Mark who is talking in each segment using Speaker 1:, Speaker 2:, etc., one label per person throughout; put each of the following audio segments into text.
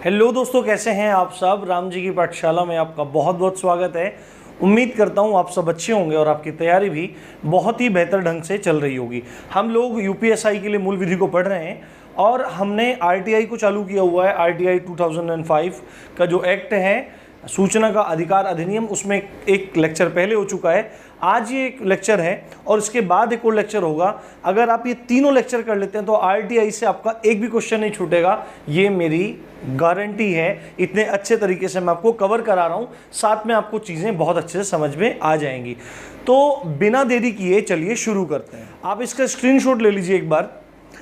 Speaker 1: Hello दोस्तों, कैसे हैं आप सब। राम जी की पाठशाला में आपका बहुत बहुत स्वागत है। उम्मीद करता हूं आप सब अच्छे होंगे और आपकी तैयारी भी बहुत ही बेहतर ढंग से चल रही होगी। हम लोग यूपीएसआई के लिए मूल विधि को पढ़ रहे हैं और हमने आरटीआई को चालू किया हुआ है। आरटीआई 2005 का जो एक्ट है, सूचना का अधिकार अधिनियम, उसमें एक लेक्चर पहले हो चुका है। आज ये एक लेक्चर है और इसके बाद एक और लेक्चर होगा। अगर आप ये तीनों लेक्चर कर लेते हैं तो आरटीआई से आपका एक भी क्वेश्चन नहीं छूटेगा, ये मेरी गारंटी है। इतने अच्छे तरीके से मैं आपको कवर करा रहा हूँ, साथ में आपको चीज़ें बहुत अच्छे से समझ में आ जाएंगी। तो बिना देरी किए चलिए शुरू करते हैं। आप इसका स्क्रीनशॉट ले लीजिए एक बार,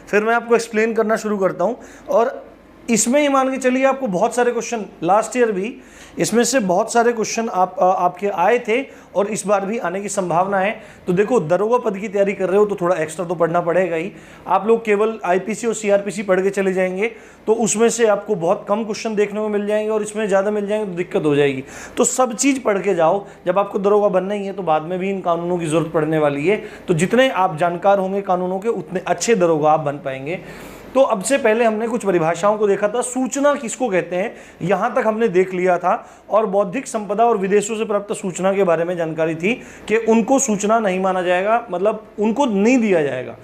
Speaker 1: फिर मैं आपको एक्सप्लेन करना शुरू करता हूँ। और इसमें ही मान के चलिए आपको बहुत सारे क्वेश्चन, लास्ट ईयर भी इसमें से बहुत सारे क्वेश्चन आपके आए थे और इस बार भी आने की संभावना है। तो देखो, दरोगा पद की तैयारी कर रहे हो तो थोड़ा एक्स्ट्रा तो पढ़ना पड़ेगा ही। आप लोग केवल आईपीसी और सीआरपीसी पढ़ के चले जाएंगे तो उसमें से आपको बहुत कम क्वेश्चन देखने को मिल जाएंगे और इसमें ज़्यादा मिल जाएंगे तो दिक्कत हो जाएगी। तो सब चीज़ पढ़ के जाओ। जब आपको दरोगा बनना ही है तो बाद में भी इन कानूनों की ज़रूरत पड़ने वाली है। तो जितने आप जानकार होंगे कानूनों के, उतने अच्छे दरोगा आप बन पाएंगे। तो अब से पहले हमने कुछ परिभाषाओं को देखा था। सूचना किसको कहते हैं, यहां तक हमने देख लिया था। और बौद्धिक संपदा और विदेशों से प्राप्त सूचना के बारे में जानकारी थी कि उनको सूचना नहीं माना जाएगा, मतलब उनको नहीं दिया जाएगा।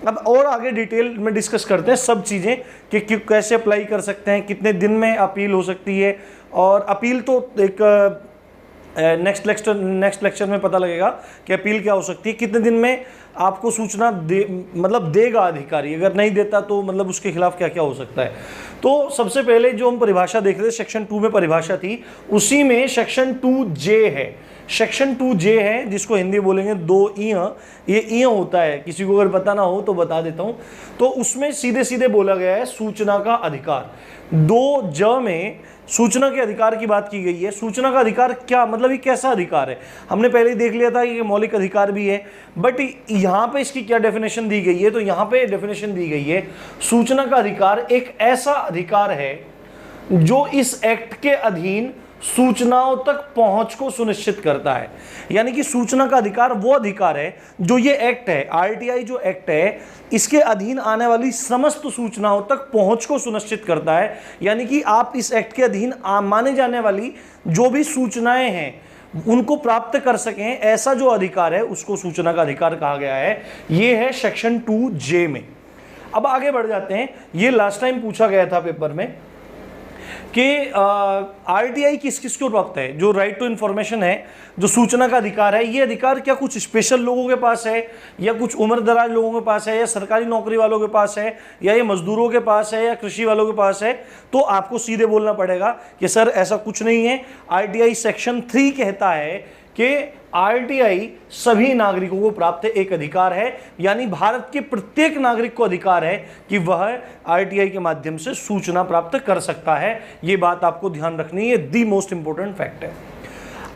Speaker 1: अब और आगे डिटेल में डिस्कस करते हैं सब चीज़ें कि कैसे अप्लाई कर सकते हैं, कितने दिन में अपील हो सकती है। और अपील तो एक नेक्स्ट लेक्चर में पता लगेगा कि अपील क्या हो सकती है, कितने दिन में आपको सूचना देगा अधिकारी, अगर नहीं देता तो मतलब उसके खिलाफ क्या क्या हो सकता है। तो सबसे पहले जो हम परिभाषा देख रहे थे, सेक्शन 2 में परिभाषा थी, उसी में सेक्शन 2J है। सेक्शन 2J है जिसको हिंदी बोलेंगे 2 ये ई होता है। किसी को अगर पता ना हो तो बता देता हूँ। तो उसमें सीधे सीधे बोला गया है सूचना का अधिकार। 2J में सूचना के अधिकार की बात की गई है। सूचना का अधिकार क्या मतलब, ये कैसा अधिकार है, हमने पहले ही देख लिया था कि ये मौलिक अधिकार भी है। बट यहाँ पे इसकी क्या डेफिनेशन दी गई है, तो यहाँ पे डेफिनेशन दी गई है, सूचना का अधिकार एक ऐसा अधिकार है जो इस एक्ट के अधीन सूचनाओं तक पहुंच को सुनिश्चित करता है। यानी कि सूचना का अधिकार वो अधिकार है जो ये एक्ट है, आरटीआई जो एक्ट है, इसके अधीन आने वाली समस्त सूचनाओं तक पहुंच को सुनिश्चित करता है। यानी कि आप इस एक्ट के अधीन माने जाने वाली जो भी सूचनाएं हैं उनको प्राप्त कर सकें, ऐसा जो अधिकार है उसको सूचना का अधिकार कहा गया है। ये है सेक्शन 2J में। अब आगे बढ़ जाते हैं। ये लास्ट टाइम पूछा गया था पेपर में कि आरटीआई किस किस को प्राप्त है। जो राइट टू इंफॉर्मेशन है, जो सूचना का अधिकार है, ये अधिकार क्या कुछ स्पेशल लोगों के पास है या कुछ उम्र दराज लोगों के पास है या सरकारी नौकरी वालों के पास है या ये मजदूरों के पास है या कृषि वालों के पास है। तो आपको सीधे बोलना पड़ेगा कि सर ऐसा कुछ नहीं है। आरटीआई सेक्शन 3 कहता है कि आरटीआई सभी नागरिकों को प्राप्त एक अधिकार है। यानी भारत के प्रत्येक नागरिक को अधिकार है कि वह आरटीआई के माध्यम से सूचना प्राप्त कर सकता है। यह बात आपको ध्यान रखनी है, दी मोस्ट इंपॉर्टेंट फैक्ट है।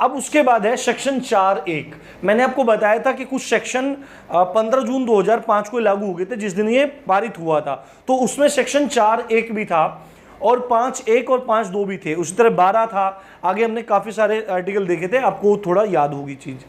Speaker 1: अब उसके बाद है सेक्शन 4(1). मैंने आपको बताया था कि कुछ सेक्शन 15 जून 2005 को लागू हो गए थे, जिस दिन ये पारित हुआ था। तो उसमें सेक्शन 4(1) भी था और 5(1) और 5(2) भी थे। उसी तरह 12 था। आगे हमने काफी सारे आर्टिकल देखे थे, आपको थोड़ा याद होगी चीज।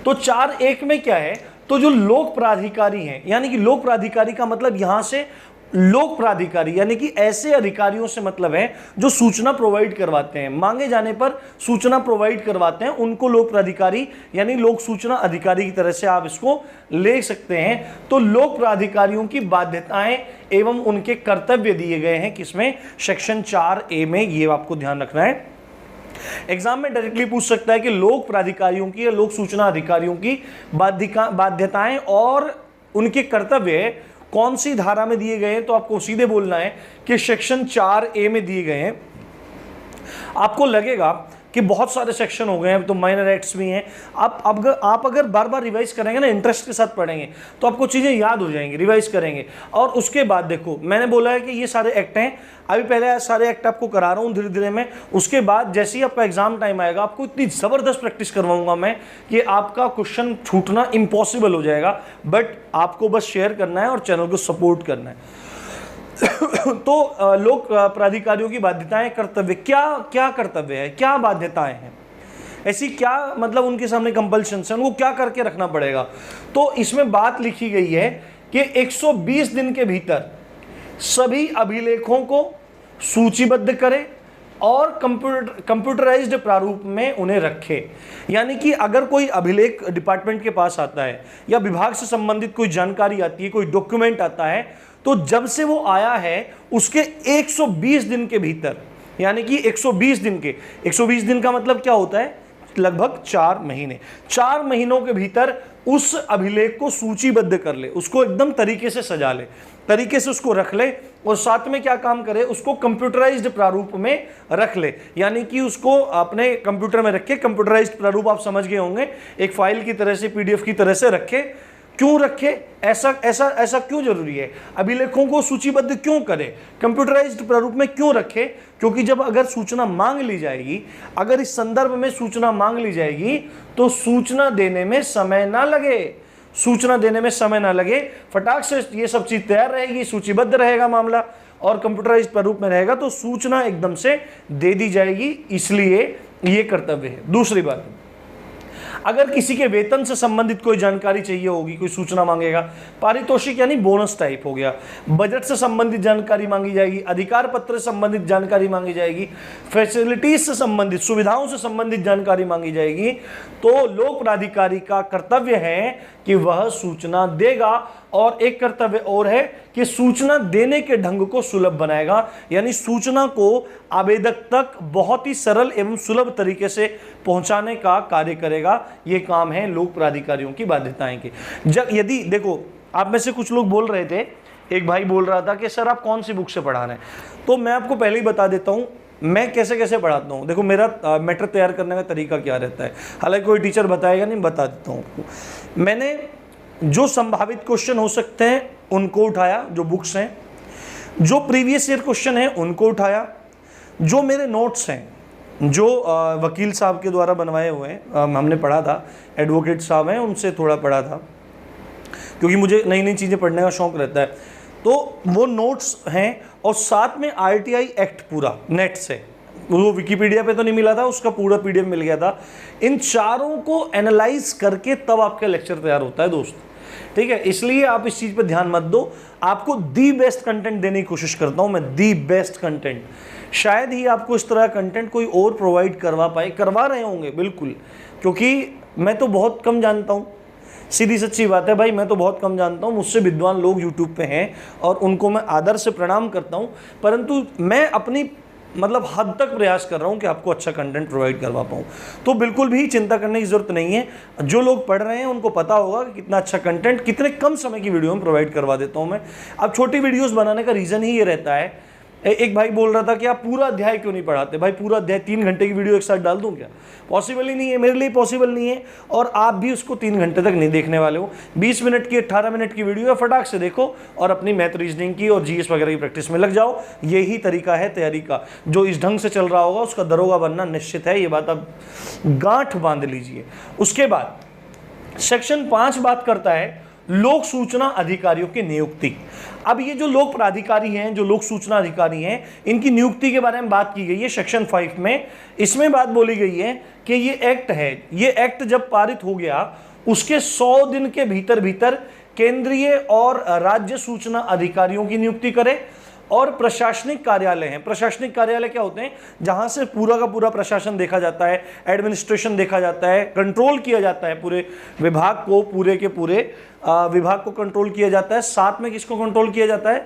Speaker 1: तो 4(1) में क्या है, तो जो लोक प्राधिकारी हैं, यानी कि लोक प्राधिकारी का मतलब यहां से लोक प्राधिकारी यानी कि ऐसे अधिकारियों से मतलब है जो सूचना प्रोवाइड करवाते हैं, मांगे जाने पर सूचना प्रोवाइड करवाते हैं, उनको लोक प्राधिकारी यानी लोक सूचना अधिकारी की तरह से आप इसको ले सकते हैं। तो लोक प्राधिकारियों की बाध्यताएं एवं उनके कर्तव्य दिए गए हैं किसमें, सेक्शन 4(A) में। ये आपको ध्यान रखना है। एग्जाम में डायरेक्टली पूछ सकता है कि लोक प्राधिकारियों की या लोक सूचना अधिकारियों की बाध्यताएं और उनके कर्तव्य कौन सी धारा में दिए गए हैं। तो आपको सीधे बोलना है कि सेक्शन 4(A) में दिए गए हैं। आपको लगेगा कि बहुत सारे सेक्शन हो गए हैं, तो माइनर एक्ट्स भी हैं। आप अगर बार बार रिवाइज करेंगे ना, इंटरेस्ट के साथ पढ़ेंगे तो आपको चीज़ें याद हो जाएंगी, रिवाइज करेंगे। और उसके बाद देखो, मैंने बोला है कि ये सारे एक्ट हैं। अभी पहले सारे एक्ट आपको करा रहा हूँ धीरे धीरे में। उसके बाद जैसे ही आपका एग्जाम टाइम आएगा, आपको इतनी ज़बरदस्त प्रैक्टिस करवाऊंगा मैं कि आपका क्वेश्चन छूटना इम्पॉसिबल हो जाएगा। बट आपको बस शेयर करना है और चैनल को सपोर्ट करना है। तो लोक प्राधिकारियों की बाध्यताएं, कर्तव्य, क्या कर्तव्य है, क्या बाध्यताएं हैं, ऐसी क्या मतलब उनके सामने कंपल्शन है, उनको क्या करके रखना पड़ेगा। तो इसमें बात लिखी गई है कि 120 दिन के भीतर सभी अभिलेखों को सूचीबद्ध करे और कंप्यूटराइज्ड प्रारूप में उन्हें रखे। यानी कि अगर कोई अभिलेख डिपार्टमेंट के पास आता है या विभाग से संबंधित कोई जानकारी आती है, कोई डॉक्यूमेंट आता है, तो जब से वो आया है उसके 120 दिन के भीतर, यानी कि 120 दिन के, 120 दिन का मतलब क्या होता है, लगभग 4 महीने, 4 महीनों के भीतर उस अभिलेख को सूचीबद्ध कर ले, उसको एकदम तरीके से सजा ले, तरीके से उसको रख ले, और साथ में क्या काम करे, उसको कंप्यूटराइज्ड प्रारूप में रख ले। यानी कि उसको अपने कंप्यूटर में रखे, कंप्यूटराइज्ड प्रारूप आप समझ गए होंगे, एक फाइल की तरह से, पीडीएफ की तरह से रखे। क्यों रखे, ऐसा ऐसा ऐसा क्यों जरूरी है, अभिलेखों को सूचीबद्ध क्यों करें, कंप्यूटराइज्ड प्रारूप में क्यों रखे? क्योंकि जब अगर सूचना मांग ली जाएगी, अगर इस संदर्भ में सूचना मांग ली जाएगी, तो सूचना देने में समय ना लगे, सूचना देने में समय ना लगे, फटाक से ये सब चीज तैयार रहेगी, सूचीबद्ध रहेगा मामला और कंप्यूटराइज्ड प्रारूप में रहेगा, तो सूचना एकदम से दे दी जाएगी। इसलिए ये कर्तव्य है। दूसरी बात, अगर किसी के वेतन से संबंधित कोई जानकारी चाहिए होगी, कोई सूचना मांगेगा, पारितोषिक यानी बोनस टाइप हो गया, बजट से संबंधित जानकारी मांगी जाएगी, अधिकार पत्र से संबंधित जानकारी मांगी जाएगी, फैसिलिटीज से संबंधित, सुविधाओं से संबंधित जानकारी मांगी जाएगी, तो लोक प्राधिकारी का कर्तव्य है कि वह सूचना देगा। और एक कर्तव्य और है कि सूचना देने के ढंग को सुलभ बनाएगा, यानी सूचना को आवेदक तक बहुत ही सरल एवं सुलभ तरीके से पहुंचाने का कार्य करेगा। यह काम है लोक प्राधिकारियों की बाध्यताएं की। जब यदि देखो, आप में से कुछ लोग बोल रहे थे, एक भाई बोल रहा था कि सर आप कौन सी बुक से पढ़ा रहे हैं, तो मैं आपको पहले ही बता देता हूं मैं कैसे कैसे पढ़ाता हूं। देखो मेरा मैटर तैयार करने का तरीका क्या रहता है, हालांकि कोई टीचर बताएगा नहीं, बता देता हूं आपको। मैंने जो संभावित क्वेश्चन हो सकते हैं उनको उठाया, जो बुक्स हैं, जो प्रीवियस ईयर क्वेश्चन है उनको उठाया, जो मेरे नोट्स हैं, जो वकील साहब के द्वारा बनवाए हुए हैं, हमने पढ़ा था, एडवोकेट साहब हैं उनसे थोड़ा पढ़ा था, क्योंकि मुझे नई नई चीज़ें पढ़ने का शौक रहता है, तो वो नोट्स हैं। और साथ में आरटीआई एक्ट पूरा नेट से, वो विकिपीडिया पे तो नहीं मिला था, उसका पूरा पीडीएफ मिल गया था। इन चारों को एनालाइज करके तब आपका लेक्चर तैयार होता है दोस्त, ठीक है। इसलिए आप इस चीज़ पे ध्यान मत दो, आपको दी बेस्ट कंटेंट देने की कोशिश करता हूं मैं, दी बेस्ट कंटेंट। शायद ही आपको इस तरह कंटेंट कोई और प्रोवाइड करवा पाए, करवा रहे होंगे बिल्कुल, क्योंकि मैं तो बहुत कम जानता हूँ, सीधी सच्ची बात है भाई, मैं तो बहुत कम जानता हूँ। मुझसे विद्वान लोग यूट्यूब पे हैं और उनको मैं आदर से प्रणाम करता हूँ, परंतु मैं अपनी मतलब हद तक प्रयास कर रहा हूँ कि आपको अच्छा कंटेंट प्रोवाइड करवा पाऊँ। तो बिल्कुल भी चिंता करने की ज़रूरत नहीं है, जो लोग पढ़ रहे हैं उनको पता होगा कि कितना अच्छा कंटेंट कितने कम समय की वीडियो में प्रोवाइड करवा देता हूँ मैं। अब छोटी वीडियोज़ बनाने का रीज़न ही ये रहता है। एक भाई बोल रहा था कि आप पूरा अध्याय क्यों नहीं पढ़ाते, भाई पूरा अध्याय 3 घंटे की वीडियो एक साथ डाल दूं क्या? पॉसिबल ही नहीं है, मेरे लिए पॉसिबल नहीं है, और आप भी उसको 3 घंटे तक नहीं देखने वाले हो। 20 मिनट की 18 मिनट की वीडियो है, फटाक से देखो और अपनी मैथ रीजनिंग की और जीएस वगैरह की प्रैक्टिस में लग जाओ। यही तरीका है तैयारी का। जो इस ढंग से चल रहा होगा उसका दरोगा बनना निश्चित है, ये बात आप गांठ बांध लीजिए। उसके बाद सेक्शन 5 बात करता है लोक सूचना अधिकारियों की नियुक्ति। अब ये जो लोक प्राधिकारी हैं, जो लोक सूचना अधिकारी हैं, इनकी नियुक्ति के बारे में बात की गई है सेक्शन 5 में। इसमें बात बोली गई है कि ये एक्ट है, ये एक्ट जब पारित हो गया उसके 100 दिन के भीतर भीतर केंद्रीय और राज्य सूचना अधिकारियों की नियुक्ति करे। और प्रशासनिक कार्यालय हैं, प्रशासनिक कार्यालय क्या होते हैं, जहां से पूरा का पूरा प्रशासन देखा जाता है, एडमिनिस्ट्रेशन देखा जाता है, कंट्रोल किया जाता है, पूरे विभाग को, पूरे के पूरे विभाग को कंट्रोल किया जाता है। साथ में किसको कंट्रोल किया जाता है,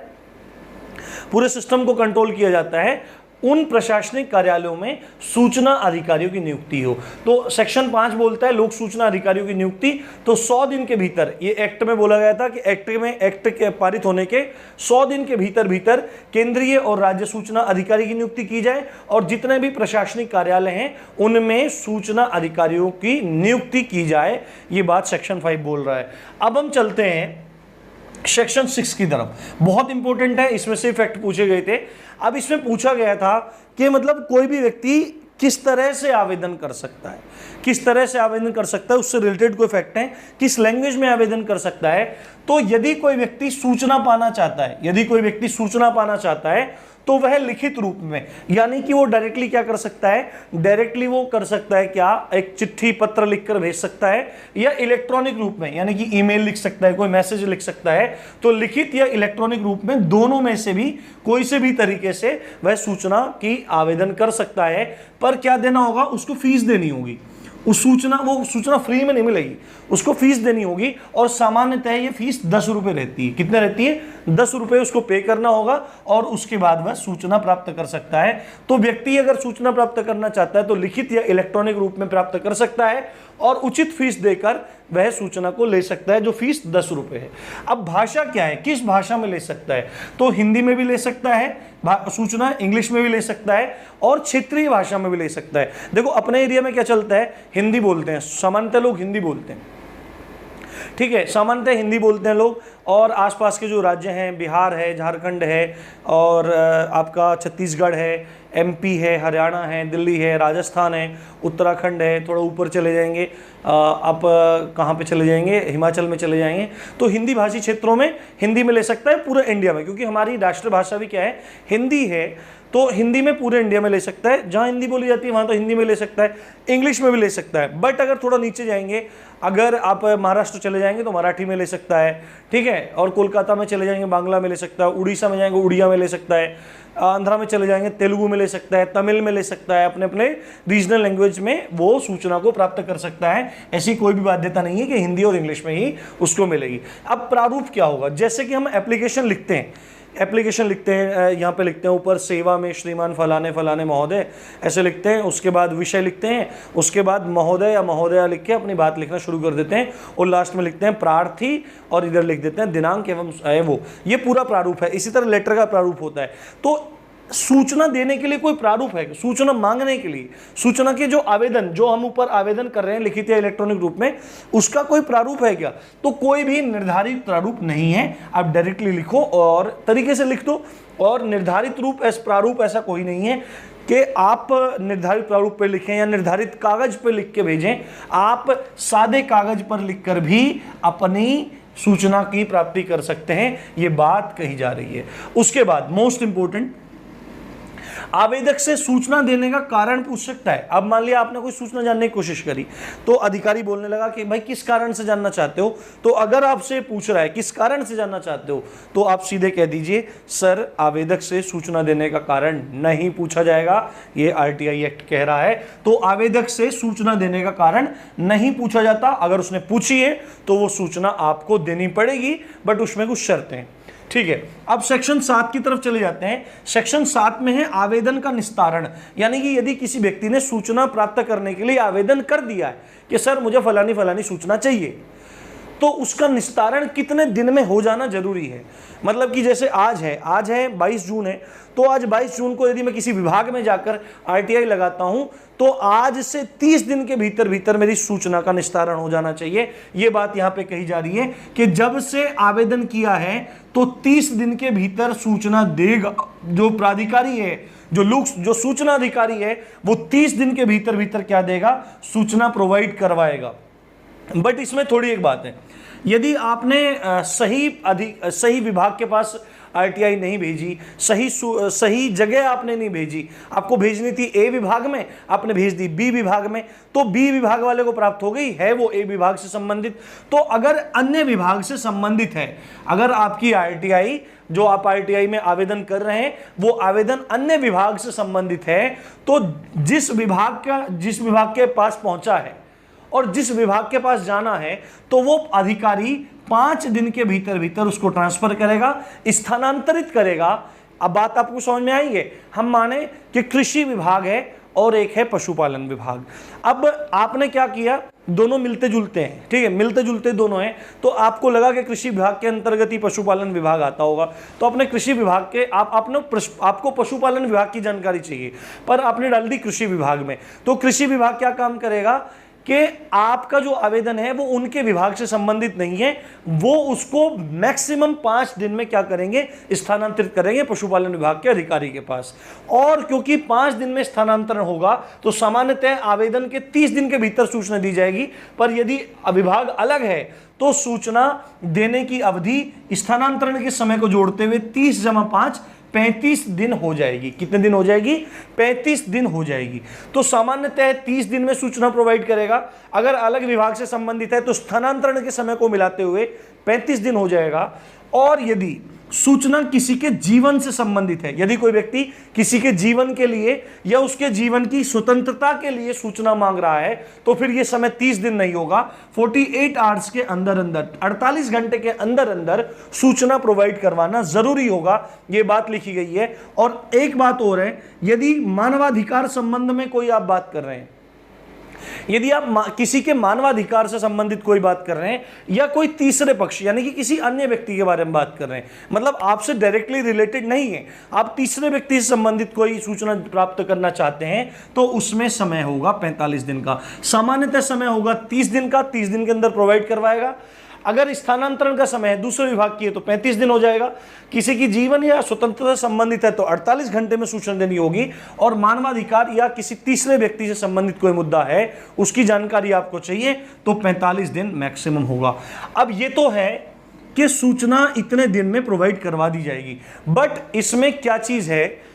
Speaker 1: पूरे सिस्टम को कंट्रोल किया जाता है। उन प्रशासनिक कार्यालयों में सूचना अधिकारियों की नियुक्ति हो। तो सेक्शन 5 बोलता है लोक सूचना अधिकारियों की नियुक्ति, तो 100 दिन के भीतर, ये एक्ट में बोला गया था कि एक्ट के पारित होने के 100 दिन के भीतर भीतर केंद्रीय और राज्य सूचना अधिकारी की नियुक्ति की जाए, और जितने भी प्रशासनिक कार्यालय हैं उनमें सूचना अधिकारियों की नियुक्ति की जाए। ये बात सेक्शन 5 बोल रहा है। अब हम चलते हैं सेक्शन 6 की तरफ। बहुत इंपॉर्टेंट है, इसमें से फैक्ट पूछे गए थे। अब इसमें पूछा गया था कि मतलब कोई भी व्यक्ति किस तरह से आवेदन कर सकता है, किस तरह से आवेदन कर सकता है, उससे रिलेटेड कोई फैक्ट है, किस लैंग्वेज में आवेदन कर सकता है। तो यदि कोई व्यक्ति सूचना पाना चाहता है, यदि कोई व्यक्ति सूचना पाना चाहता है, तो वह लिखित रूप में, यानी कि वो डायरेक्टली क्या कर सकता है, डायरेक्टली वो कर सकता है क्या, एक चिट्ठी पत्र लिखकर भेज सकता है, या इलेक्ट्रॉनिक रूप में यानी कि ईमेल लिख सकता है, कोई मैसेज लिख सकता है। तो लिखित या इलेक्ट्रॉनिक रूप में दोनों में से भी कोई से भी तरीके से वह सूचना की आवेदन कर सकता है। पर क्या देना होगा, उसको फीस देनी होगी। वो सूचना फ्री में नहीं मिलेगी, उसको फीस देनी होगी। और सामान्यतः ये फीस 10 रुपए रहती है। कितने रहती है, 10 रुपए उसको पे करना होगा और उसके बाद वह सूचना प्राप्त कर सकता है। तो व्यक्ति अगर सूचना प्राप्त करना चाहता है तो लिखित या इलेक्ट्रॉनिक रूप में प्राप्त कर सकता है और उचित फीस देकर वह सूचना को ले सकता है, जो फीस 10 रुपए है। अब भाषा क्या है, किस भाषा में ले सकता है, तो हिंदी में भी ले सकता है सूचना, इंग्लिश में भी ले सकता है और क्षेत्रीय भाषा में भी ले सकता है। देखो अपने एरिया में क्या चलता है, हिंदी बोलते हैं, सामान्यतः लोग हिंदी बोलते हैं, ठीक है, सामान्यतः हिंदी बोलते हैं लोग। और आसपास के जो राज्य हैं, बिहार है, झारखंड है और आपका छत्तीसगढ़ है, एमपी है, हरियाणा है, दिल्ली है, राजस्थान है, उत्तराखंड है, थोड़ा ऊपर चले जाएंगे आप कहाँ पे चले जाएंगे, हिमाचल में चले जाएंगे, तो हिंदी भाषी क्षेत्रों में हिंदी में ले सकता है पूरे इंडिया में, क्योंकि हमारी राष्ट्रभाषा भी क्या है, हिंदी है। तो हिंदी में पूरे इंडिया में ले सकता है, जहाँ हिंदी बोली जाती है वहाँ तो हिंदी में ले सकता है, इंग्लिश में भी ले सकता है। बट अगर थोड़ा नीचे जाएंगे, अगर आप महाराष्ट्र चले जाएंगे तो मराठी में ले सकता है, ठीक है, और कोलकाता में चले जाएंगे बांग्ला में ले सकता है, उड़ीसा में जाएंगे उड़िया में ले सकता है, आंध्रा में चले जाएंगे तेलुगु में ले सकता है, तमिल में ले सकता है, अपने अपने रीजनल लैंग्वेज में वो सूचना को प्राप्त कर सकता है। ऐसी कोई भी बाध्यता नहीं है कि हिंदी और इंग्लिश में ही उसको मिलेगी। अब प्रारूप क्या होगा, जैसे कि हम एप्लीकेशन लिखते हैं, यहाँ पे लिखते हैं ऊपर सेवा में श्रीमान फलाने फलाने महोदय, ऐसे लिखते हैं, उसके बाद विषय लिखते हैं, उसके बाद महोदय या महोदया लिख के अपनी बात लिखना शुरू कर देते हैं और लास्ट में लिखते हैं प्रार्थी और इधर लिख देते हैं दिनांक एवं वो, ये पूरा प्रारूप है। इसी तरह लेटर का प्रारूप होता है। तो सूचना देने के लिए कोई प्रारूप है, सूचना मांगने के लिए, सूचना के जो आवेदन, जो हम ऊपर आवेदन कर रहे हैं लिखित या इलेक्ट्रॉनिक रूप में, उसका कोई प्रारूप है क्या, तो कोई भी निर्धारित प्रारूप नहीं है। आप डायरेक्टली लिखो और तरीके से लिख दो, और निर्धारित प्रारूप ऐसा कोई नहीं है कि आप निर्धारित प्रारूप पर लिखें या निर्धारित कागज पर लिख के भेजें। आप सादे कागज पर लिखकर भी अपनी सूचना की प्राप्ति कर सकते हैं, ये बात कही जा रही है। उसके बाद मोस्ट इंपोर्टेंट, आवेदक से सूचना देने का कारण पूछ सकता है। अब मान लिया आपने कोई सूचना जानने की कोशिश करी, तो अधिकारी बोलने लगा कि भाई किस कारण से जानना चाहते हो, तो अगर आपसे पूछ रहा है किस कारण से जानना चाहते हो, तो आप सीधे कह दीजिए सर आवेदक से सूचना देने का कारण नहीं पूछा जाएगा, ये आरटीआई एक्ट कह रहा है। तो आवेदक से सूचना देने का कारण नहीं पूछा जाता। अगर उसने पूछी है तो वो सूचना आपको देनी पड़ेगी, बट उसमें कुछ शर्तें हैं, ठीक है। अब सेक्शन 7 की तरफ चले जाते हैं। सेक्शन 7 में है आवेदन का निस्तारण, यानी कि यदि किसी व्यक्ति ने सूचना प्राप्त करने के लिए आवेदन कर दिया है कि सर मुझे फलानी फलानी सूचना चाहिए, तो उसका निस्तारण कितने दिन में हो जाना जरूरी है। मतलब कि जैसे आज है 22 जून है, तो आज 22 जून को यदि मैं किसी विभाग में जाकर आरटीआई लगाता हूं, तो आज से 30 दिन के भीतर भीतर मेरी सूचना का निस्तारण हो जाना चाहिए। ये बात यहां पे कही जा रही है कि जब से आवेदन किया है तो 30 दिन के भीतर सूचना देगा। जो प्राधिकारी है, जो सूचना अधिकारी है, वो 30 दिन के भीतर भीतर क्या देगा, सूचना प्रोवाइड करवाएगा। बट इसमें थोड़ी एक बात है, यदि आपने सही विभाग के पास आरटीआई नहीं भेजी, सही जगह आपने नहीं भेजी, आपको भेजनी थी ए विभाग में, आपने भेज दी बी विभाग में, तो बी विभाग वाले को प्राप्त हो गई है वो ए विभाग से संबंधित। तो अगर अन्य विभाग से संबंधित है, अगर आपकी आरटीआई, जो आप आरटीआई में आवेदन कर रहे हैं, वो आवेदन अन्य विभाग से संबंधित है, तो जिस विभाग के पास पहुंचा है और जिस विभाग के पास जाना है, तो वो अधिकारी 5 दिन के भीतर भीतर उसको ट्रांसफर करेगा, स्थानांतरित करेगा। अब बात आपको समझ में आई है। हम माने कि कृषि विभाग है और एक है पशुपालन विभाग। अब आपने क्या किया, दोनों मिलते जुलते हैं, ठीक है, मिलते जुलते दोनों हैं। तो आपको लगा कि कृषि विभाग के अंतर्गत ही पशुपालन विभाग आता होगा, तो अपने कृषि विभाग के आपको पशुपालन विभाग की जानकारी चाहिए, पर आपने डाल दी कृषि विभाग में। तो कृषि विभाग क्या काम करेगा कि आपका जो आवेदन है वो उनके विभाग से संबंधित नहीं है, वो उसको मैक्सिमम 5 दिन में क्या करेंगे, स्थानांतरित करेंगे पशुपालन विभाग के अधिकारी के पास। और क्योंकि 5 दिन में स्थानांतरण होगा, तो सामान्यतः आवेदन के 30 दिन के भीतर सूचना दी जाएगी। पर यदि विभाग अलग है तो सूचना देने की अवधि स्थानांतरण के समय को जोड़ते हुए 30 + 5 35 दिन हो जाएगी। कितने दिन हो जाएगी? 35 दिन हो जाएगी। तो सामान्यतः 30 दिन में सूचना प्रोवाइड करेगा। अगर अलग विभाग से संबंधित है तो स्थानांतरण के समय को मिलाते हुए 35 दिन हो जाएगा। और यदि सूचना किसी के जीवन से संबंधित है, यदि कोई व्यक्ति किसी के जीवन के लिए या उसके जीवन की स्वतंत्रता के लिए सूचना मांग रहा है, तो फिर यह समय 30 दिन नहीं होगा, 48 आवर्स के अंदर अंदर, 48 घंटे के अंदर अंदर सूचना प्रोवाइड करवाना जरूरी होगा। यह बात लिखी गई है। और एक बात और है, यदि मानवाधिकार संबंध में कोई आप बात कर रहे हैं, यदि आप किसी के मानवाधिकार से संबंधित कोई बात कर रहे हैं या कोई तीसरे पक्ष यानी कि किसी अन्य व्यक्ति के बारे में बात कर रहे हैं, मतलब आपसे डायरेक्टली रिलेटेड नहीं है, आप तीसरे व्यक्ति से संबंधित कोई सूचना प्राप्त करना चाहते हैं, तो उसमें समय होगा 45 दिन का। सामान्यतः समय होगा 30 दिन का, 30 दिन के अंदर प्रोवाइड करवाएगा। अगर स्थानांतरण का समय है दूसरे विभाग की है तो 35 दिन हो जाएगा। किसी की जीवन या स्वतंत्रता से संबंधित है तो 48 घंटे में सूचना देनी होगी। और मानवाधिकार या किसी तीसरे व्यक्ति से संबंधित कोई मुद्दा है, उसकी जानकारी आपको चाहिए तो 45 दिन मैक्सिमम होगा। अब ये तो है कि सूचना इतने दिन में प्रोवाइड करवा दी जाएगी, बट इसमें क्या चीज है,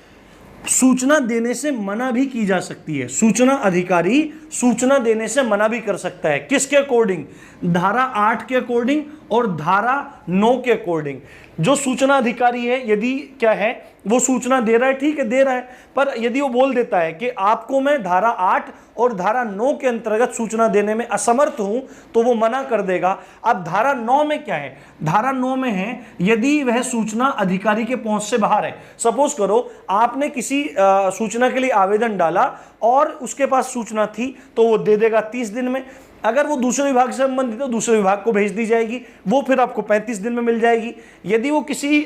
Speaker 1: सूचना देने से मना भी की जा सकती है। सूचना अधिकारी सूचना देने से मना भी कर सकता है। किसके अकॉर्डिंग? धारा 8 के अकॉर्डिंग और धारा 9 के अकॉर्डिंग। जो सूचना अधिकारी है, यदि क्या है वो सूचना दे रहा है, ठीक है दे रहा है, पर यदि वो बोल देता है कि आपको मैं धारा 8 और धारा 9 के अंतर्गत सूचना देने में असमर्थ हूं, तो वो मना कर देगा। अब धारा 9 में क्या है? धारा 9 में है यदि वह सूचना अधिकारी के पहुंच से बाहर है। सपोज करो आपने किसी सूचना के लिए आवेदन डाला और उसके पास सूचना थी, तो वो दे देगा 30 दिन में। अगर वो दूसरे विभाग से संबंधित है तो दूसरे विभाग को भेज दी जाएगी, वो फिर आपको 35 दिन में मिल जाएगी। यदि वो किसी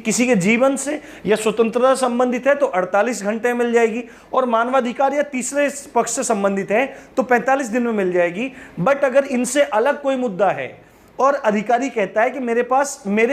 Speaker 1: किसी के जीवन से या स्वतंत्रता संबंधित है तो 48 घंटे में मिल जाएगी। और मानवाधिकार या तीसरे पक्ष से संबंधित है तो 45 दिन में मिल जाएगी। बट अगर इनसे अलग कोई मुद्दा है और अधिकारी कहता है कि मेरे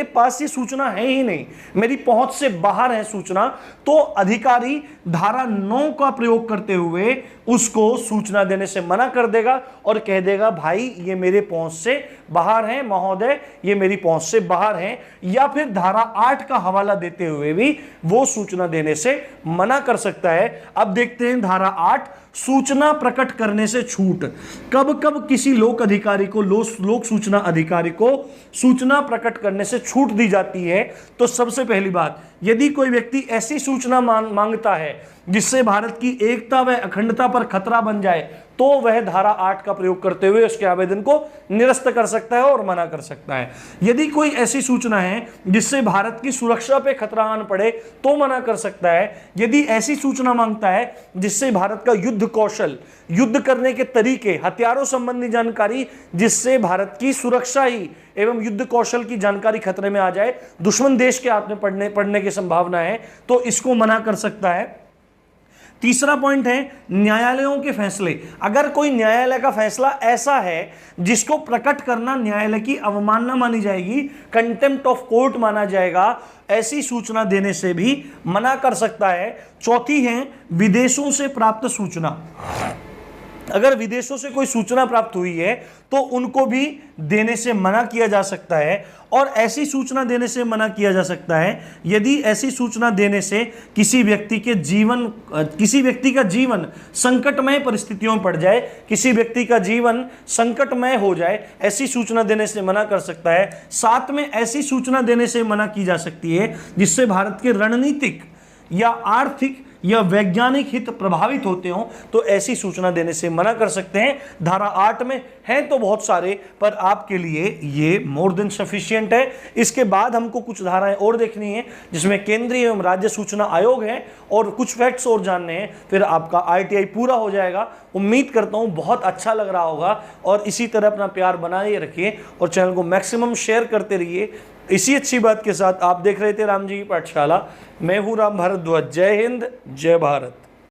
Speaker 1: पास ये सूचना है ही नहीं, मेरी पहुंच से बाहर है सूचना, तो अधिकारी धारा 9 का प्रयोग करते हुए उसको सूचना देने से मना कर देगा और कह देगा भाई ये मेरे पहुंच से बाहर है, महोदय ये मेरी पहुंच से बाहर है। या फिर धारा 8 का हवाला देते हुए भी वो सूचना देने से मना कर सकता है। अब देखते हैं धारा 8, सूचना प्रकट करने से छूट। कब कब किसी लोक अधिकारी को, लोक सूचना अधिकारी को सूचना प्रकट करने से छूट दी जाती है? तो सबसे पहली बात, यदि कोई व्यक्ति ऐसी सूचना मांगता है जिससे भारत की एकता व अखंडता पर खतरा बन जाए, तो वह धारा 8 का प्रयोग करते हुए उसके आवेदन को निरस्त कर सकता है और मना कर सकता है। यदि कोई ऐसी सूचना है जिससे भारत की सुरक्षा पे खतरा आन पड़े, तो मना कर सकता है। यदि ऐसी सूचना मांगता है जिससे भारत का युद्ध कौशल, युद्ध करने के तरीके, हथियारों संबंधी जानकारी, जिससे भारत की सुरक्षा ही एवं युद्ध कौशल की जानकारी खतरे में आ जाए, दुश्मन देश के हाथ में पड़ने की संभावना है, तो इसको मना कर सकता है। तीसरा पॉइंट है न्यायालयों के फैसले। अगर कोई न्यायालय का फैसला ऐसा है जिसको प्रकट करना न्यायालय की अवमानना मानी जाएगी, कंटेम्प्ट ऑफ कोर्ट माना जाएगा, ऐसी सूचना देने से भी मना कर सकता है। चौथी है विदेशों से प्राप्त सूचना। अगर विदेशों से कोई सूचना प्राप्त हुई है तो उनको भी देने से मना किया जा सकता है। और ऐसी सूचना देने से मना किया जा सकता है यदि ऐसी सूचना देने से किसी व्यक्ति का जीवन संकटमय परिस्थितियों में पड़ जाए, किसी व्यक्ति का जीवन संकटमय हो जाए, ऐसी सूचना देने से मना कर सकता है। साथ में ऐसी सूचना देने से मना की जा सकती है जिससे भारत के रणनीतिक या आर्थिक या वैज्ञानिक हित प्रभावित होते हो, तो ऐसी सूचना देने से मना कर सकते हैं। धारा 8 में हैं तो बहुत सारे, पर आपके लिए ये मोर देन सफिशिएंट है। इसके बाद हमको कुछ धाराएं और देखनी है जिसमें केंद्रीय एवं राज्य सूचना आयोग है और कुछ फैक्ट्स और जानने हैं, फिर आपका ITI पूरा हो जाएगा। उम्मीद करता हूँ बहुत अच्छा लग रहा होगा और इसी तरह अपना प्यार बनाए रखिए और चैनल को मैक्सिमम शेयर करते रहिए। इसी अच्छी बात के साथ आप देख रहे थे राम जी की पाठशाला। मैं हूँ राम भारद्वाज। जय हिंद, जय भारत।